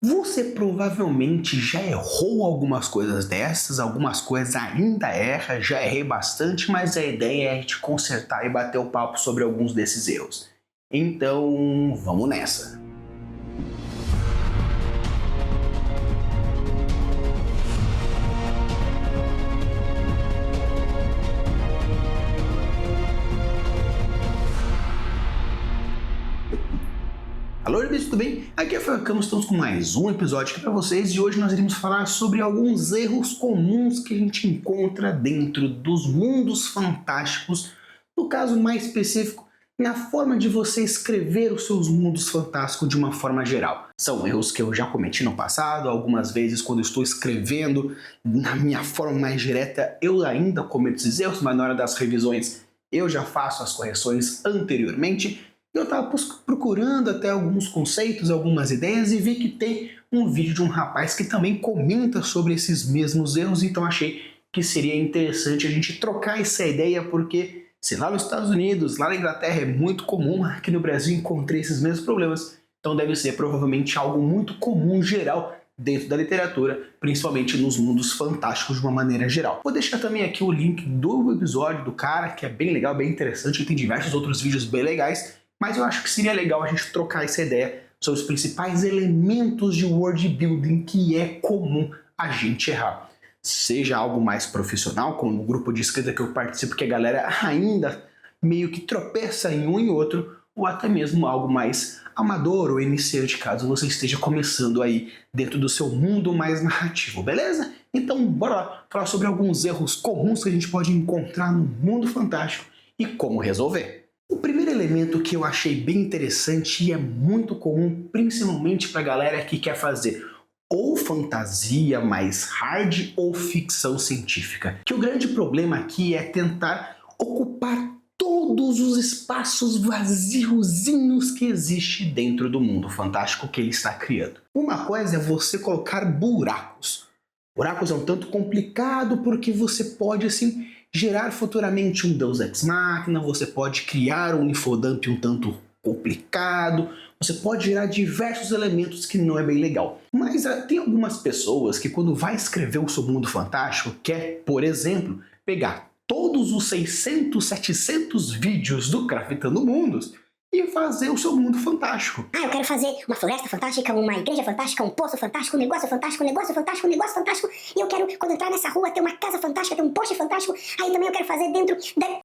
Você provavelmente já errou algumas coisas dessas, algumas coisas ainda erra, já errei bastante, mas a ideia é a gente consertar e bater o papo sobre alguns desses erros. Então, vamos nessa! Alô, bebês, tudo bem? Aqui é o Furacão, estamos com mais um episódio aqui para vocês e hoje nós iremos falar sobre alguns erros comuns que a gente encontra dentro dos mundos fantásticos, no caso mais específico, na forma de você escrever os seus mundos fantásticos de uma forma geral. São erros que eu já cometi no passado, algumas vezes quando eu estou escrevendo na minha forma mais direta eu ainda cometo esses erros, mas na hora das revisões eu já faço as correções anteriormente. Eu estava procurando até alguns conceitos, algumas ideias e vi que tem um vídeo de um rapaz que também comenta sobre esses mesmos erros, então achei que seria interessante a gente trocar essa ideia, porque se lá nos Estados Unidos, lá na Inglaterra é muito comum, aqui no Brasil encontrei esses mesmos problemas, então deve ser provavelmente algo muito comum geral dentro da literatura, principalmente nos mundos fantásticos de uma maneira geral. Vou deixar também aqui o link do episódio do cara, que é bem legal, bem interessante, e tem diversos outros vídeos bem legais. Mas eu acho que seria legal a gente trocar essa ideia sobre os principais elementos de world building que é comum a gente errar. Seja algo mais profissional, como o grupo de escrita que eu participo, que a galera ainda meio que tropeça em um e outro, ou até mesmo algo mais amador ou iniciante, caso você esteja começando aí dentro do seu mundo mais narrativo, beleza? Então bora lá falar sobre alguns erros comuns que a gente pode encontrar no mundo fantástico e como resolver. O primeiro elemento que eu achei bem interessante e é muito comum, principalmente para a galera que quer fazer ou fantasia mais hard ou ficção científica. Que o grande problema aqui é tentar ocupar todos os espaços vaziozinhos que existe dentro do mundo fantástico que ele está criando. Uma coisa é você colocar buracos. Buracos é um tanto complicado porque você pode assim gerar futuramente um Deus Ex Machina, você pode criar um infodump um tanto complicado, você pode gerar diversos elementos que não é bem legal. Mas tem algumas pessoas que quando vai escrever o seu mundo fantástico quer, por exemplo, pegar todos os 600, 700 vídeos do Craftando Mundos e fazer o seu mundo fantástico. Eu quero fazer uma floresta fantástica, uma igreja fantástica, um poço fantástico, um negócio fantástico, um negócio fantástico, um negócio fantástico. E eu quero, quando entrar nessa rua, ter uma casa fantástica, ter um poste fantástico. Aí também eu quero fazer dentro da...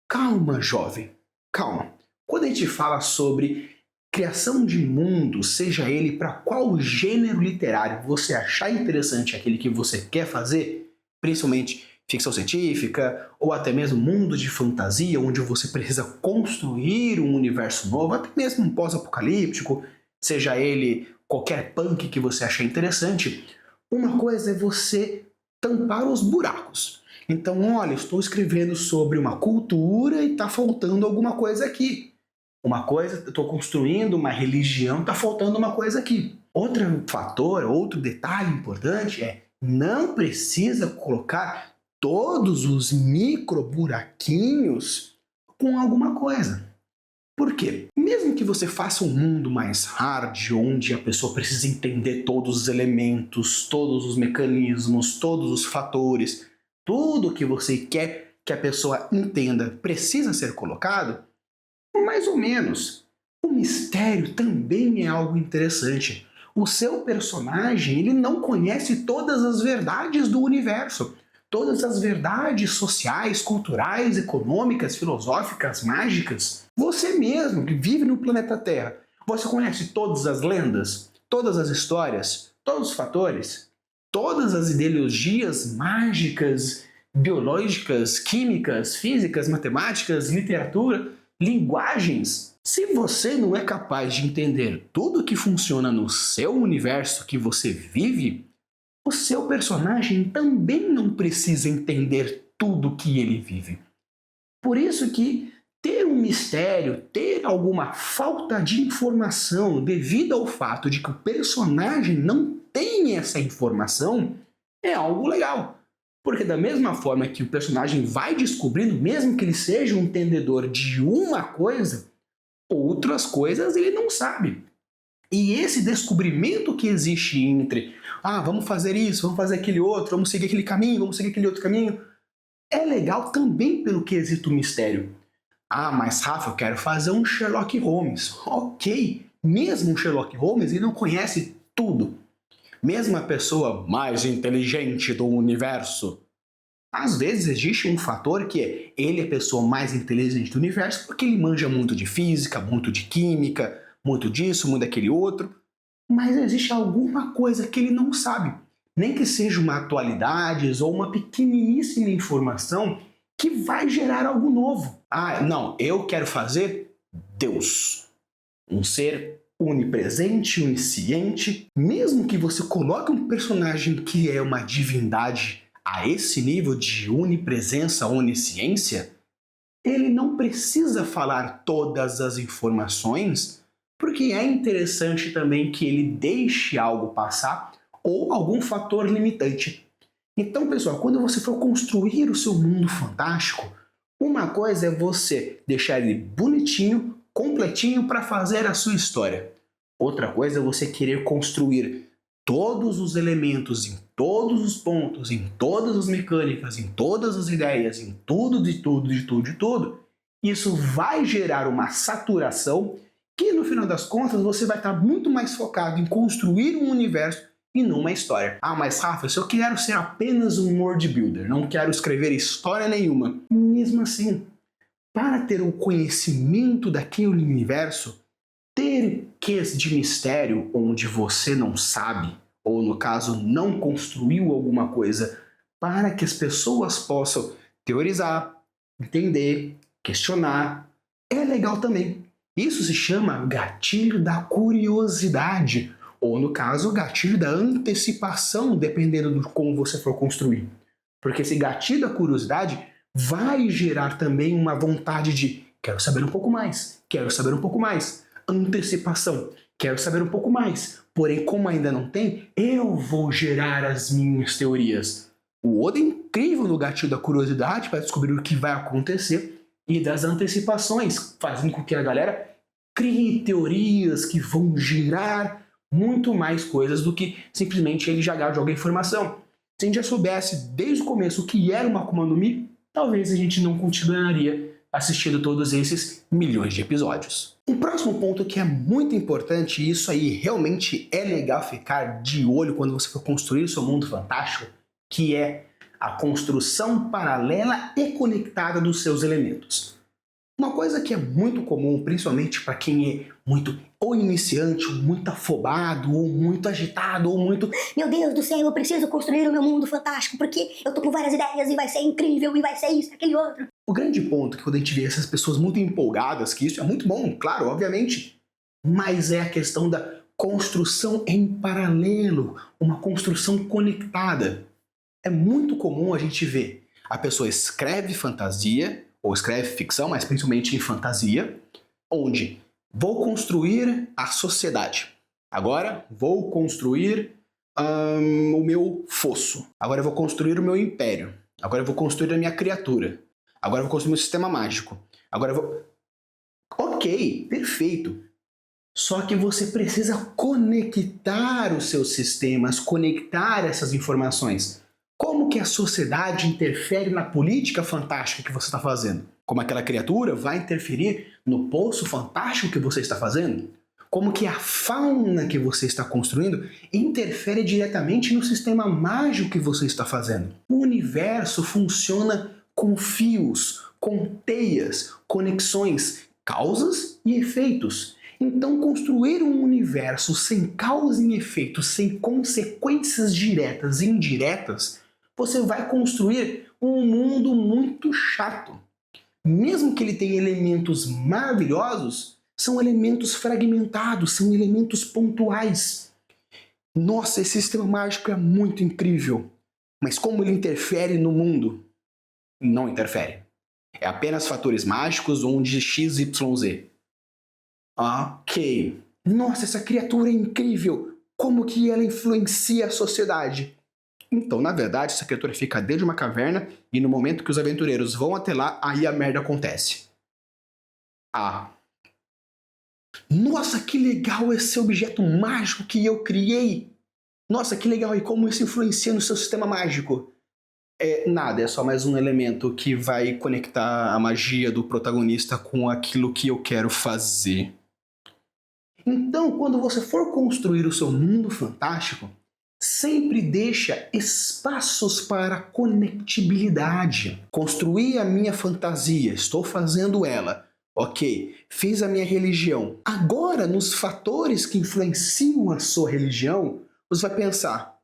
Calma, jovem. Calma. Quando a gente fala sobre criação de mundo, seja ele para qual gênero literário você achar interessante aquele que você quer fazer, principalmente ficção científica, ou até mesmo mundo de fantasia, onde você precisa construir um universo novo, até mesmo um pós-apocalíptico, seja ele qualquer punk que você achar interessante, uma coisa é você tampar os buracos. Então, olha, estou escrevendo sobre uma cultura e está faltando alguma coisa aqui. Uma coisa, estou construindo uma religião, está faltando uma coisa aqui. Outro fator, outro detalhe importante é não precisa colocar todos os micro buraquinhos com alguma coisa. Por quê? Mesmo que você faça um mundo mais hard, onde a pessoa precisa entender todos os elementos, todos os mecanismos, todos os fatores, tudo que você quer que a pessoa entenda precisa ser colocado, mais ou menos. O mistério também é algo interessante. O seu personagem, ele não conhece todas as verdades do universo. Todas as verdades sociais, culturais, econômicas, filosóficas, mágicas. Você mesmo, que vive no planeta Terra, você conhece todas as lendas, todas as histórias, todos os fatores, todas as ideologias mágicas, biológicas, químicas, físicas, matemáticas, literatura, linguagens. Se você não é capaz de entender tudo que funciona no seu universo que você vive, o seu personagem também não precisa entender tudo que ele vive. Por isso que ter um mistério, ter alguma falta de informação devido ao fato de que o personagem não tem essa informação é algo legal. Porque da mesma forma que o personagem vai descobrindo, mesmo que ele seja um entendedor de uma coisa, outras coisas ele não sabe. E esse descobrimento que existe entre, vamos fazer isso, vamos fazer aquele outro, vamos seguir aquele caminho, vamos seguir aquele outro caminho, é legal também pelo quesito mistério. Mas Rafa, eu quero fazer um Sherlock Holmes. Ok, mesmo um Sherlock Holmes, ele não conhece tudo. Mesmo a pessoa mais inteligente do universo, às vezes existe um fator que é ele é a pessoa mais inteligente do universo porque ele manja muito de física, muito de química, muito disso, muito daquele outro, mas existe alguma coisa que ele não sabe, nem que seja uma atualidade ou uma pequeniníssima informação que vai gerar algo novo. Não, eu quero fazer Deus, um ser onipresente, onisciente. Mesmo que você coloque um personagem que é uma divindade a esse nível de onipresença, onisciência, ele não precisa falar todas as informações, porque é interessante também que ele deixe algo passar ou algum fator limitante. Então, pessoal, quando você for construir o seu mundo fantástico, uma coisa é você deixar ele bonitinho, completinho para fazer a sua história. Outra coisa é você querer construir todos os elementos em todos os pontos, em todas as mecânicas, em todas as ideias, em tudo, de tudo, de tudo, de tudo. Isso vai gerar uma saturação que, no final das contas, você vai estar muito mais focado em construir um universo e não uma história. Mas Rafa, se eu quero ser apenas um world builder, não quero escrever história nenhuma. Mesmo assim, para ter o conhecimento daquele universo, ter quês de mistério onde você não sabe, ou no caso não construiu alguma coisa, para que as pessoas possam teorizar, entender, questionar, é legal também. Isso se chama gatilho da curiosidade, ou no caso, gatilho da antecipação, dependendo de como você for construir. Porque esse gatilho da curiosidade vai gerar também uma vontade de quero saber um pouco mais, quero saber um pouco mais. Antecipação, quero saber um pouco mais. Porém, como ainda não tem, eu vou gerar as minhas teorias. O Oda é incrível no gatilho da curiosidade para descobrir o que vai acontecer e das antecipações, fazendo com que a galera crie teorias que vão gerar muito mais coisas do que simplesmente ele joga informação. Se a gente já soubesse desde o começo o que era uma Akuma no Mi, talvez a gente não continuaria assistindo todos esses milhões de episódios. Um próximo ponto que é muito importante, e isso aí realmente é legal ficar de olho quando você for construir o seu mundo fantástico, que é a construção paralela e conectada dos seus elementos. Uma coisa que é muito comum, principalmente para quem é muito ou iniciante, ou muito afobado, ou muito agitado, ou muito meu Deus do céu, eu preciso construir o meu mundo fantástico porque eu tô com várias ideias e vai ser incrível e vai ser isso, aquele outro. O grande ponto que quando a gente vê essas pessoas muito empolgadas, que isso é muito bom, claro, obviamente, mas é a questão da construção em paralelo, uma construção conectada. É muito comum a gente ver a pessoa escreve fantasia, ou escreve ficção, mas principalmente em fantasia, onde vou construir a sociedade. Agora vou construir o meu fosso. Agora eu vou construir o meu império. Agora eu vou construir a minha criatura. Agora eu vou construir o meu sistema mágico. Agora eu vou... Ok, perfeito. Só que você precisa conectar os seus sistemas, conectar essas informações. Como que a sociedade interfere na política fantástica que você está fazendo? Como aquela criatura vai interferir no poço fantástico que você está fazendo? Como que a fauna que você está construindo interfere diretamente no sistema mágico que você está fazendo? O universo funciona com fios, com teias, conexões, causas e efeitos. Então, construir um universo sem causa e efeito, sem consequências diretas e indiretas, você vai construir um mundo muito chato. Mesmo que ele tenha elementos maravilhosos, são elementos fragmentados, são elementos pontuais. Nossa, esse sistema mágico é muito incrível. Mas como ele interfere no mundo? Não interfere. É apenas fatores mágicos onde X, Y, Z. Ok. Nossa, essa criatura é incrível. Como que ela influencia a sociedade? Então, na verdade, essa criatura fica dentro de uma caverna e no momento que os aventureiros vão até lá, aí a merda acontece. Nossa, que legal esse objeto mágico que eu criei! Nossa, que legal! E como isso influencia no seu sistema mágico? Nada, é só mais um elemento que vai conectar a magia do protagonista com aquilo que eu quero fazer. Então, quando você for construir o seu mundo fantástico, sempre deixa espaços para conectibilidade. Construí a minha fantasia, estou fazendo ela. Ok, fiz a minha religião. Agora, nos fatores que influenciam a sua religião, você vai pensar: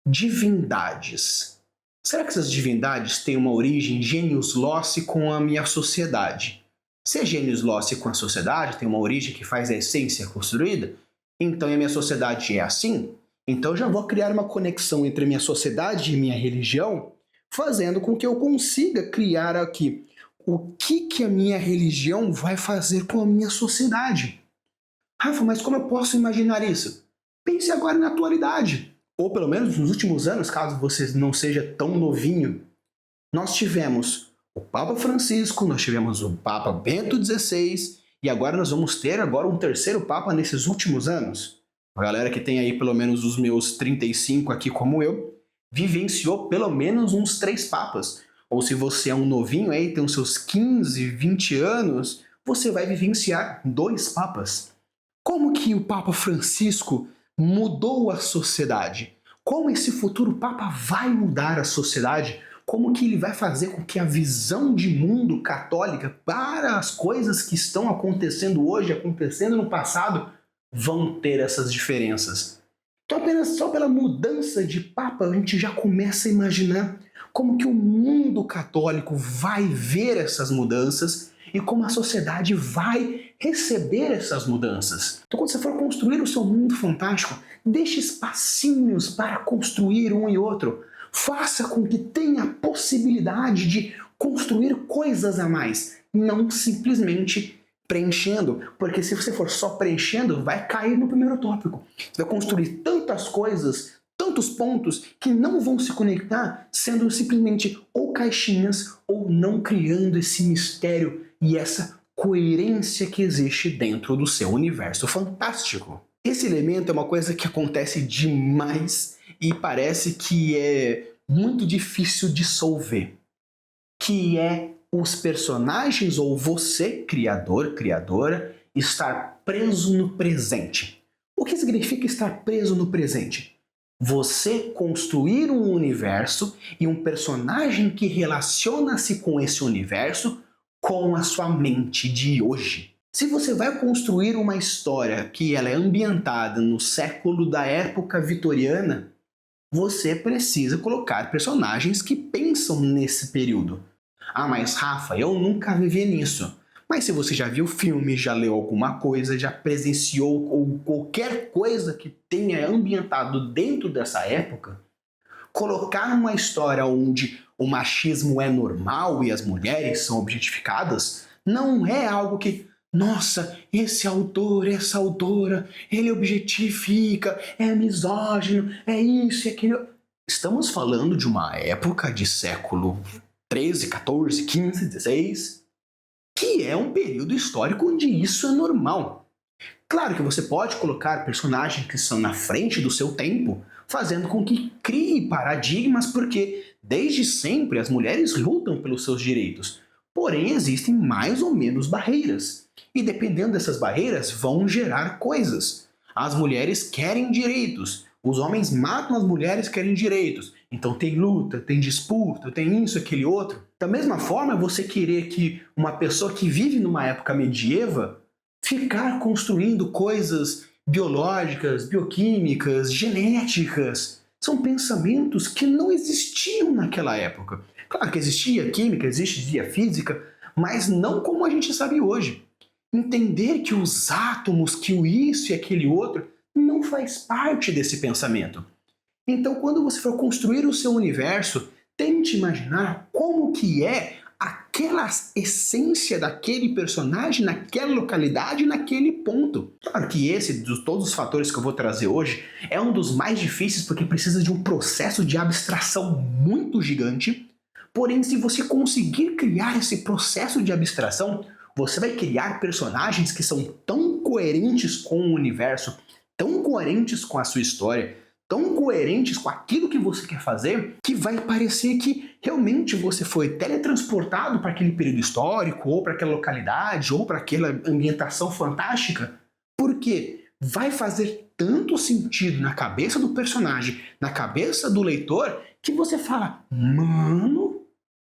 divindades. Será que essas divindades têm uma origem genius loci com a minha sociedade? Se é genius loci com a sociedade, tem uma origem que faz a essência construída, então a minha sociedade é assim, então eu já vou criar uma conexão entre minha sociedade e minha religião, fazendo com que eu consiga criar aqui o que a minha religião vai fazer com a minha sociedade. Rafa, mas como eu posso imaginar isso? Pense agora na atualidade, ou pelo menos nos últimos anos, caso você não seja tão novinho. Nós tivemos o Papa Francisco, nós tivemos o Papa Bento XVI, e agora nós vamos ter um terceiro Papa nesses últimos anos. A galera que tem aí pelo menos os meus 35 aqui como eu, vivenciou pelo menos uns 3 papas. Ou se você é um novinho aí, tem os seus 15, 20 anos, você vai vivenciar 2 papas. Como que o Papa Francisco mudou a sociedade? Como esse futuro Papa vai mudar a sociedade? Como que ele vai fazer com que a visão de mundo católica para as coisas que estão acontecendo hoje, acontecendo no passado, vão ter essas diferenças? Então apenas só pela mudança de Papa a gente já começa a imaginar como que o mundo católico vai ver essas mudanças e como a sociedade vai receber essas mudanças. Então quando você for construir o seu mundo fantástico, deixe espacinhos para construir um e outro. Faça com que tenha a possibilidade de construir coisas a mais, não simplesmente preenchendo, porque se você for só preenchendo, vai cair no primeiro tópico. Você vai construir tantas coisas, tantos pontos que não vão se conectar, sendo simplesmente ou caixinhas ou não criando esse mistério e essa coerência que existe dentro do seu universo fantástico. Esse elemento é uma coisa que acontece demais e parece que é muito difícil dissolver, que é os personagens ou você, criador, criadora, estar preso no presente. O que significa estar preso no presente? Você construir um universo e um personagem que relaciona-se com esse universo com a sua mente de hoje. Se você vai construir uma história que ela é ambientada no século da época vitoriana, você precisa colocar personagens que pensam nesse período. Ah, mas Rafa, eu nunca vivi nisso. Mas se você já viu filme, já leu alguma coisa, já presenciou ou qualquer coisa que tenha ambientado dentro dessa época, colocar uma história onde o machismo é normal e as mulheres são objetificadas não é algo que, nossa, esse autor, essa autora, ele objetifica, é misógino, é isso e aquilo. Estamos falando de uma época de século 13, 14, 15, 16, que é um período histórico onde isso é normal. Claro que você pode colocar personagens que são na frente do seu tempo, fazendo com que crie paradigmas, porque desde sempre as mulheres lutam pelos seus direitos. Porém, existem mais ou menos barreiras. E dependendo dessas barreiras, vão gerar coisas. As mulheres querem direitos. Os homens matam as mulheres que querem direitos. Então tem luta, tem disputa, tem isso, aquele outro. Da mesma forma, você querer que uma pessoa que vive numa época medieval ficar construindo coisas biológicas, bioquímicas, genéticas, são pensamentos que não existiam naquela época. Claro que existia química, existia física, mas não como a gente sabe hoje. Entender que os átomos, que o isso e aquele outro, não faz parte desse pensamento. Então, quando você for construir o seu universo, tente imaginar como que é aquela essência daquele personagem, naquela localidade, naquele ponto. Claro que esse, de todos os fatores que eu vou trazer hoje, é um dos mais difíceis porque precisa de um processo de abstração muito gigante. Porém, se você conseguir criar esse processo de abstração, você vai criar personagens que são tão coerentes com o universo, tão coerentes com a sua história, tão coerentes com aquilo que você quer fazer, que vai parecer que realmente você foi teletransportado para aquele período histórico, ou para aquela localidade, ou para aquela ambientação fantástica. Por quê? Vai fazer tanto sentido na cabeça do personagem, na cabeça do leitor, que você fala, mano,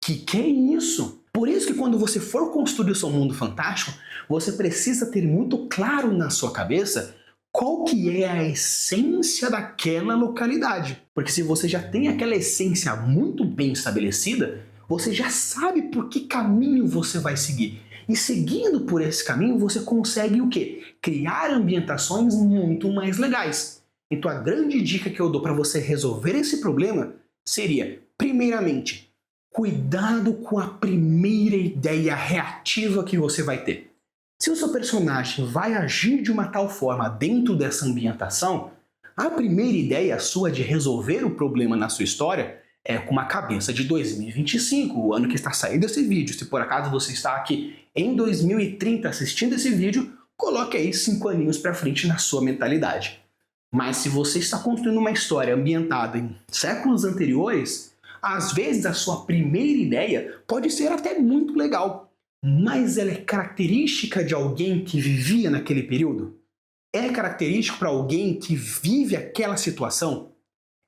que é isso? Por isso que quando você for construir o seu mundo fantástico, você precisa ter muito claro na sua cabeça qual que é a essência daquela localidade. Porque se você já tem aquela essência muito bem estabelecida, você já sabe por que caminho você vai seguir. E seguindo por esse caminho, você consegue o quê? Criar ambientações muito mais legais. Então a grande dica que eu dou para você resolver esse problema seria, primeiramente, cuidado com a primeira ideia reativa que você vai ter. Se o seu personagem vai agir de uma tal forma dentro dessa ambientação, a primeira ideia sua de resolver o problema na sua história é com uma cabeça de 2025, o ano que está saindo esse vídeo. Se por acaso você está aqui em 2030 assistindo esse vídeo, coloque aí 5 aninhos para frente na sua mentalidade. Mas se você está construindo uma história ambientada em séculos anteriores, às vezes a sua primeira ideia pode ser até muito legal, mas ela é característica de alguém que vivia naquele período? É característico para alguém que vive aquela situação?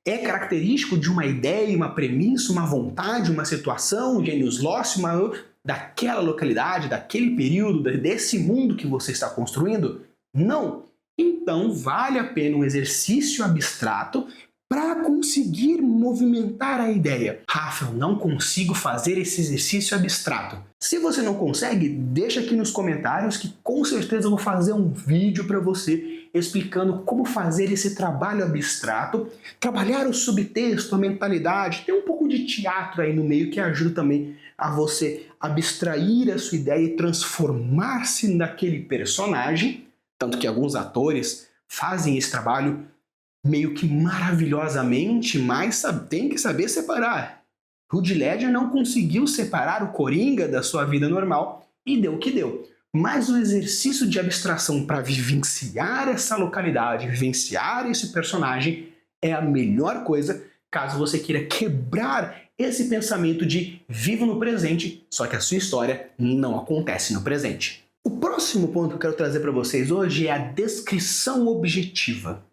É característico de uma ideia, uma premissa, uma vontade, uma situação, um genius loci, daquela localidade, daquele período, desse mundo que você está construindo? Não. Então vale a pena um exercício abstrato para conseguir movimentar a ideia. Rafa, eu não consigo fazer esse exercício abstrato. Se você não consegue, deixa aqui nos comentários que com certeza eu vou fazer um vídeo para você explicando como fazer esse trabalho abstrato, trabalhar o subtexto, a mentalidade, tem um pouco de teatro aí no meio que ajuda também a você abstrair a sua ideia e transformar-se naquele personagem, tanto que alguns atores fazem esse trabalho meio que maravilhosamente, mas tem que saber separar. Heath Ledger não conseguiu separar o Coringa da sua vida normal e deu o que deu. Mas o exercício de abstração para vivenciar essa localidade, vivenciar esse personagem, é a melhor coisa caso você queira quebrar esse pensamento de vivo no presente, só que a sua história não acontece no presente. O próximo ponto que eu quero trazer para vocês hoje é a descrição objetiva.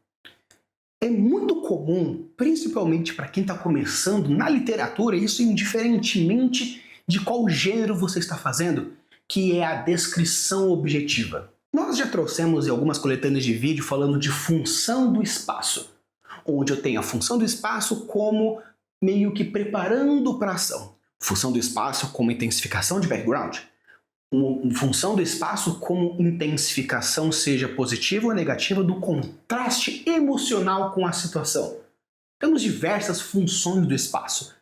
É muito comum, principalmente para quem está começando na literatura, isso indiferentemente de qual gênero você está fazendo, que é a descrição objetiva. Nós já trouxemos em algumas coletâneas de vídeo falando de função do espaço, onde eu tenho a função do espaço como meio que preparando para a ação. Função do espaço como intensificação de background. Função do espaço como intensificação, seja positiva ou negativa, do contraste emocional com a situação. Temos diversas funções do espaço.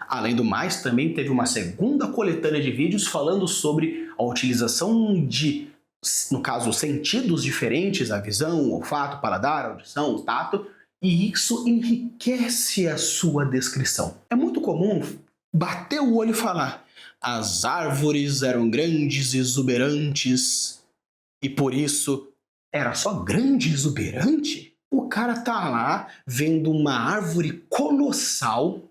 Além do mais, também teve uma segunda coletânea de vídeos falando sobre a utilização de, no caso, sentidos diferentes, a visão, o olfato, o paladar, a audição, o tato, e isso enriquece a sua descrição. É muito comum bater o olho e falar: as árvores eram grandes e exuberantes, e por isso era só grande e exuberante? O cara tá lá vendo uma árvore colossal,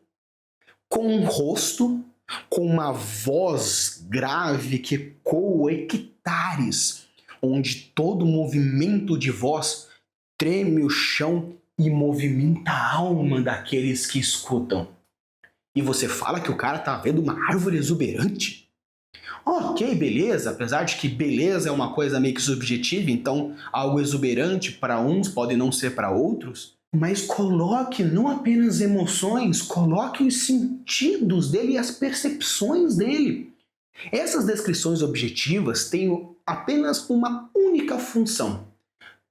com um rosto, com uma voz grave que ecoa hectares, onde todo movimento de voz treme o chão e movimenta a alma daqueles que escutam. E você fala que o cara tá vendo uma árvore exuberante? Ok, beleza, apesar de que beleza é uma coisa meio que subjetiva, então algo exuberante para uns pode não ser para outros, mas coloque não apenas emoções, coloque os sentidos dele e as percepções dele. Essas descrições objetivas têm apenas uma única função: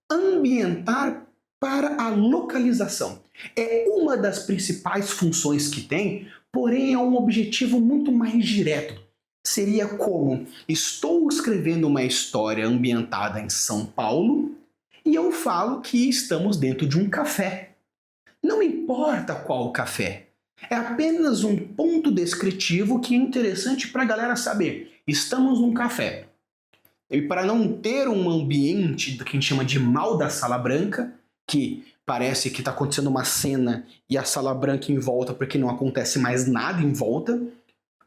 ambientar para a localização. É uma das principais funções que tem, porém é um objetivo muito mais direto. Seria como: estou escrevendo uma história ambientada em São Paulo e eu falo que estamos dentro de um café. Não importa qual café. É apenas um ponto descritivo que é interessante para a galera saber. Estamos num café. E para não ter um ambiente do que a gente chama de mal da sala branca, que parece que está acontecendo uma cena e a sala branca em volta porque não acontece mais nada em volta.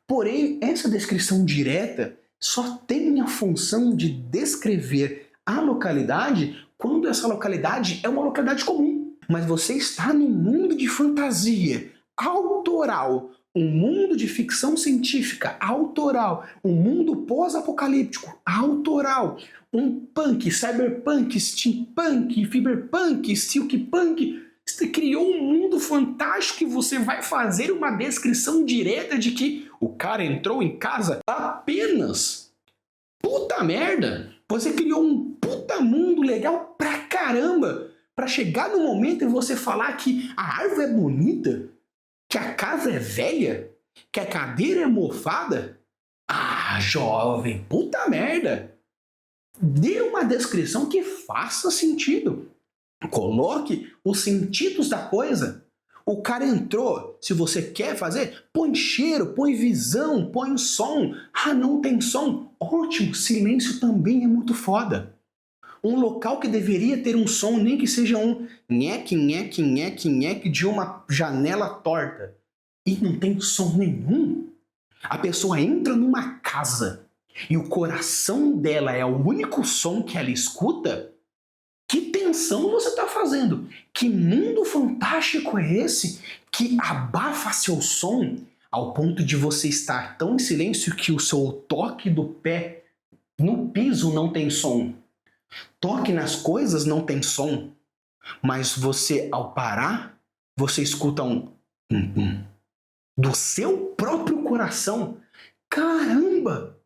Porém, essa descrição direta só tem a função de descrever a localidade quando essa localidade é uma localidade comum. Mas você está num mundo de fantasia autoral, um mundo de ficção científica autoral, um mundo pós-apocalíptico autoral, um punk, cyberpunk, steampunk, fiberpunk, silkpunk. Você criou um mundo fantástico e você vai fazer uma descrição direta de que o cara entrou em casa apenas. Puta merda! Você criou um puta mundo legal pra caramba pra chegar no momento e você falar que a árvore é bonita, que a casa é velha, que a cadeira é mofada. Ah, jovem, puta merda! Dê uma descrição que faça sentido. Coloque os sentidos da coisa. O cara entrou, se você quer fazer, põe cheiro, põe visão, põe som. Ah, não tem som? Ótimo, silêncio também é muito foda. Um local que deveria ter um som, nem que seja um nheque, nheque, nheque, nheque de uma janela torta. E não tem som nenhum. A pessoa entra numa casa e o coração dela é o único som que ela escuta. Que tensão você está fazendo? Que mundo fantástico é esse que abafa seu som ao ponto de você estar tão em silêncio que o seu toque do pé no piso não tem som? Toque nas coisas não tem som, mas você, ao parar, você escuta um do seu próprio coração. Caramba!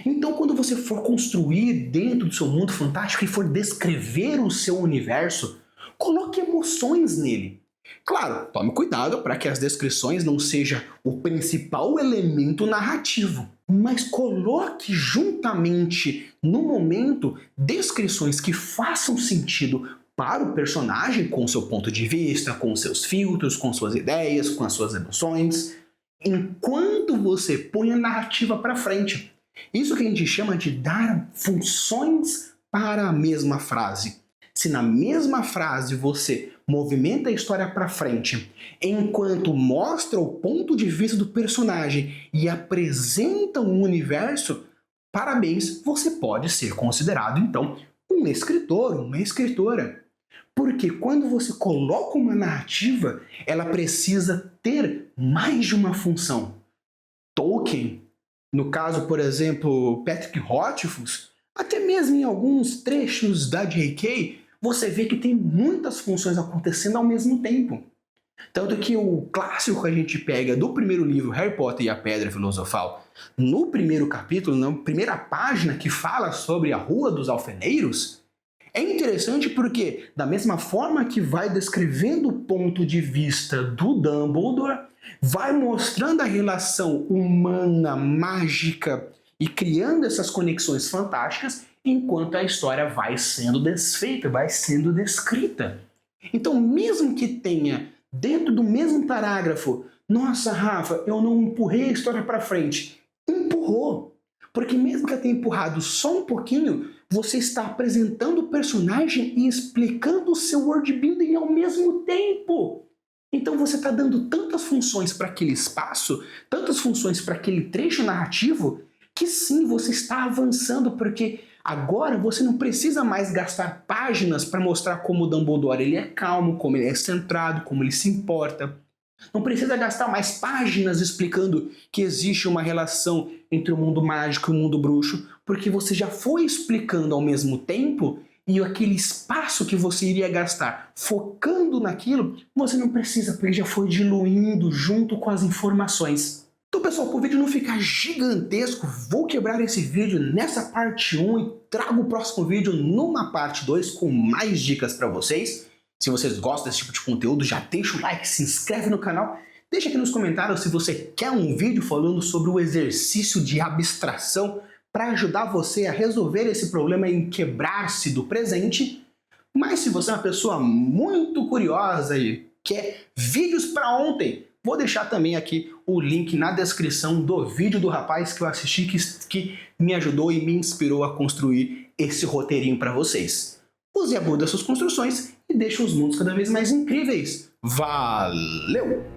Então, quando você for construir dentro do seu mundo fantástico e for descrever o seu universo, coloque emoções nele. Claro, tome cuidado para que as descrições não sejam o principal elemento narrativo, mas coloque juntamente no momento descrições que façam sentido para o personagem com o seu ponto de vista, com os seus filtros, com suas ideias, com as suas emoções, enquanto você põe a narrativa para frente. Isso que a gente chama de dar funções para a mesma frase. Se na mesma frase você movimenta a história para frente, enquanto mostra o ponto de vista do personagem e apresenta um universo, parabéns, você pode ser considerado, então, um escritor, uma escritora. Porque quando você coloca uma narrativa, ela precisa ter mais de uma função. Tolkien, no caso, por exemplo, Patrick Rothfuss, até mesmo em alguns trechos da J.K., você vê que tem muitas funções acontecendo ao mesmo tempo. Tanto que o clássico que a gente pega do primeiro livro, Harry Potter e a Pedra Filosofal, no primeiro capítulo, na primeira página que fala sobre a Rua dos Alfeneiros, é interessante porque, da mesma forma que vai descrevendo o ponto de vista do Dumbledore, vai mostrando a relação humana, mágica e criando essas conexões fantásticas enquanto a história vai sendo desfeita, vai sendo descrita. Então, mesmo que tenha dentro do mesmo parágrafo, nossa, Rafa, eu não empurrei a história para frente. Empurrou. Porque mesmo que eu tenha empurrado só um pouquinho, você está apresentando o personagem e explicando o seu worldbuilding ao mesmo tempo. Então você está dando tantas funções para aquele espaço, tantas funções para aquele trecho narrativo, que sim, você está avançando, porque agora você não precisa mais gastar páginas para mostrar como o Dumbledore ele é calmo, como ele é centrado, como ele se importa. Não precisa gastar mais páginas explicando que existe uma relação entre o mundo mágico e o mundo bruxo, porque você já foi explicando ao mesmo tempo. E aquele espaço que você iria gastar focando naquilo, você não precisa, porque já foi diluindo junto com as informações. Então, pessoal, para o vídeo não ficar gigantesco, vou quebrar esse vídeo nessa parte 1 e trago o próximo vídeo numa parte 2 com mais dicas para vocês. Se vocês gostam desse tipo de conteúdo, já deixa o like, se inscreve no canal. Deixa aqui nos comentários se você quer um vídeo falando sobre o exercício de abstração para ajudar você a resolver esse problema em quebrar-se do presente. Mas se você é uma pessoa muito curiosa e quer vídeos para ontem, Vou deixar também aqui o link na descrição do vídeo do rapaz que eu assisti, que me ajudou e me inspirou a construir esse roteirinho para vocês. Use a boa das suas construções e deixe os mundos cada vez mais incríveis. Valeu!